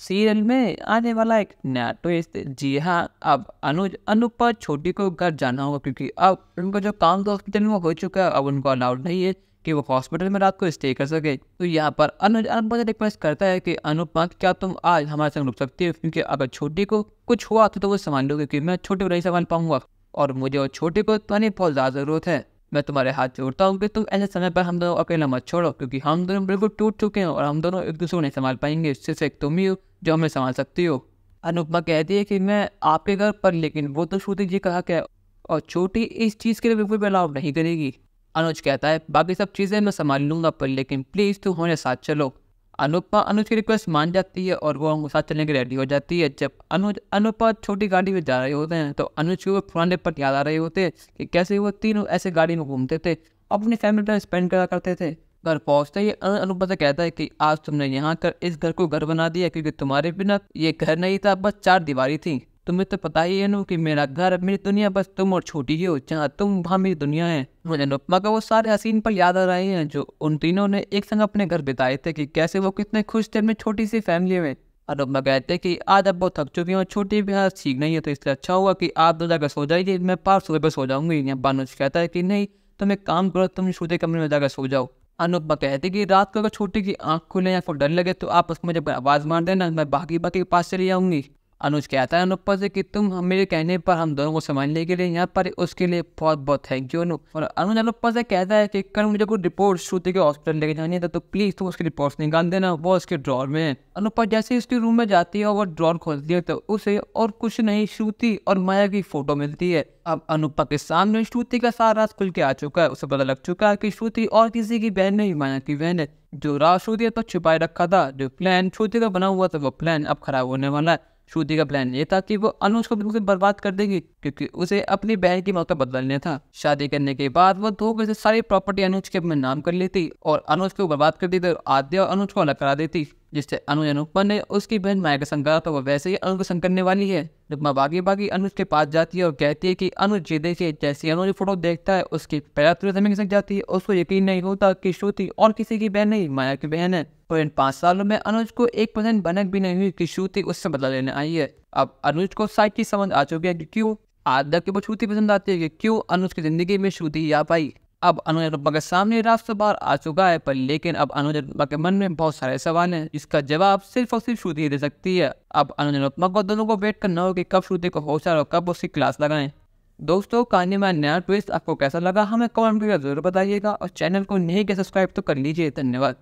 Serial में आने वाला एक नया ट्विस्ट। जी हाँ, अब अनुज अनूप पर छोटी को घर जाना होगा क्योंकि अब उनका जो काम तो हॉस्पिटल में हो चुका है, अब उनको अलाउड नहीं है कि वो हॉस्पिटल में रात को स्टे कर सके। तो यहाँ पर अनुज अनुपमा से रिक्वेस्ट करता है कि अनुपमा क्या तुम आज हमारे संग रुक सकती हो, क्योंकि अगर छोटी को कुछ हुआ तो वो संभाल लोगे, क्योंकि मैं छोटे को नहीं संभाल पाऊंगा और मुझे और छोटे को तुम्हारी बहुत ज़्यादा ज़रूरत है। मैं तुम्हारे हाथ जोड़ता हूँ कि तुम ऐसे समय पर हम दोनों अकेला मत छोड़ो, क्योंकि हम दोनों बिल्कुल टूट चुके हैं और हम दोनों एक दूसरे को नहीं संभाल पाएंगे। सिर्फ एक तुम ही हो जो हमें संभाल सकती हो। अनुपमा कहती है कि मैं आपके घर पर, लेकिन वो तो श्रुति जी कहा क्या, और छोटी इस चीज़ के लिए बिल्कुल भी अलाउ नहीं करेगी। अनुज कहता है बाकी सब चीज़ें मैं संभाल लूंगा, पर लेकिन प्लीज़ तुम हमारे साथ चलो। अनुपमा अनुज की रिक्वेस्ट मान जाती है और वो उनके साथ चलने के रेडी हो जाती है। जब अनुज अनुपमा छोटी गाड़ी में जा रहे होते हैं तो अनुज को वो पुराने पल याद आ रहे होते हैं कि कैसे वो तीनों ऐसे गाड़ी में घूमते थे, अपनी फैमिली टाइम स्पेंड करा करते थे। घर पहुंचते ही अनुपमा से कहता है कि आज तुमने यहाँ कर इस घर को घर बना दिया, क्योंकि तुम्हारे बिना ये घर नहीं था, बस चार दीवारी थी। तुम्हें तो पता ही है नु कि मेरा घर मेरी दुनिया बस तुम और छोटी ही हो, जहाँ तुम वहाँ मेरी दुनिया है। मुझे अनुपमा का वो सारे हसीन पल याद आ रहे हैं जो उन तीनों ने एक संग अपने घर बिताए थे, कि कैसे वो कितने खुश थे अपनी छोटी सी फैमिली में। अनुपमा कहते हैं कि आज अब बहुत थक चुकी हूँ, छोटी भी आज ठीक नहीं है, तो इसलिए अच्छा हुआ कि आप दो जाकर सो जाइए, मैं पार सुबह पर सो जाऊंगी। यहाँ अनुज कहता है कि नहीं, तुम एक काम करो, तुम छोटे कमरे में जाकर सो जाओ। अनुपमा कहती कि रात को अगर छोटी की आंख खुले या फिर डर लगे तो आप उसको मुझे आवाज़ मार देना, मैं बाकी के पास चली जाऊंगी। अनुज कहता है अनुपमा से कि तुम मेरे कहने पर हम दोनों को संभालने के लिए यहाँ पर, उसके लिए बहुत बहुत थैंक यू अनु। और अनुज अनुपमा से कहता है कि कल मुझे कोई रिपोर्ट श्रुति के हॉस्पिटल लेके जानी है, तो प्लीज़ तुम उसकी रिपोर्ट्स निकाल देना, वो उसके ड्रॉर में है। अनुपमा जैसे ही उसके रूम में जाती है और वो ड्रॉर खोलती है तो उसे और कुछ नहीं, श्रुति और माया की फोटो मिलती है। अब अनुपमा के सामने श्रुति का सारा राज खुल के आ चुका है। उसे पता लग चुका है कि श्रुति और किसी की बहन नहीं, माया की बहन है। जो राज श्रुति तो छुपाए रखा था, जो प्लान श्रुति का बना हुआ था, वो प्लान अब खराब होने वाला है। श्रुति का प्लान ये था कि वो अनुज को बिल्कुल बर्बाद कर देगी, क्योंकि उसे अपनी बहन की मौत का बदला लेना था। शादी करने के बाद वो धोखे से सारी प्रॉपर्टी अनुज के अपने नाम कर लेती और अनुज को बर्बाद कर देती और आद्या और अनुज को अलग करा देती, जिससे अनुज अनुपमा ने उसकी बहन माया का संग करा, तो वो वैसे ही अनुज को संग करने वाली है। अनुपमा बागी अनुज के पास जाती है और कहती है कि अनुज ये देखिए। जैसे अनुज फोटो देखता है उसकी पैर तुरंत जमीन खिसक जाती है। उसको यकीन नहीं होता कि श्रुति और किसी की बहन नहीं, माया की बहन है। और इन 5 सालों में अनुज को 1% भनक भी नहीं हुई कि श्रुति उससे बदला लेने आई है। अब अनुज को साइड की समझ आ चुकी है कि क्यों आद्या की वो श्रुति पसंद आती है, कि क्यों अनुज की जिंदगी में श्रुति आ पाई। अब अनुज अनुपमा के सामने रास्ता बाहर आ चुका है, पर लेकिन अब अनुज अनुपमा के मन में बहुत सारे सवाल हैं, जिसका जवाब सिर्फ और सिर्फ श्रुति दे सकती है। अब अनुज अनुपमा को दोनों को वेट करना हो कि कब श्रुति को होश आए और कब उसकी क्लास लगाएं। दोस्तों, कहानी में नया ट्विस्ट आपको कैसा लगा हमें कमेंट करके जरूर बताइएगा, और चैनल को नहीं किया सब्सक्राइब तो कर लीजिए। धन्यवाद।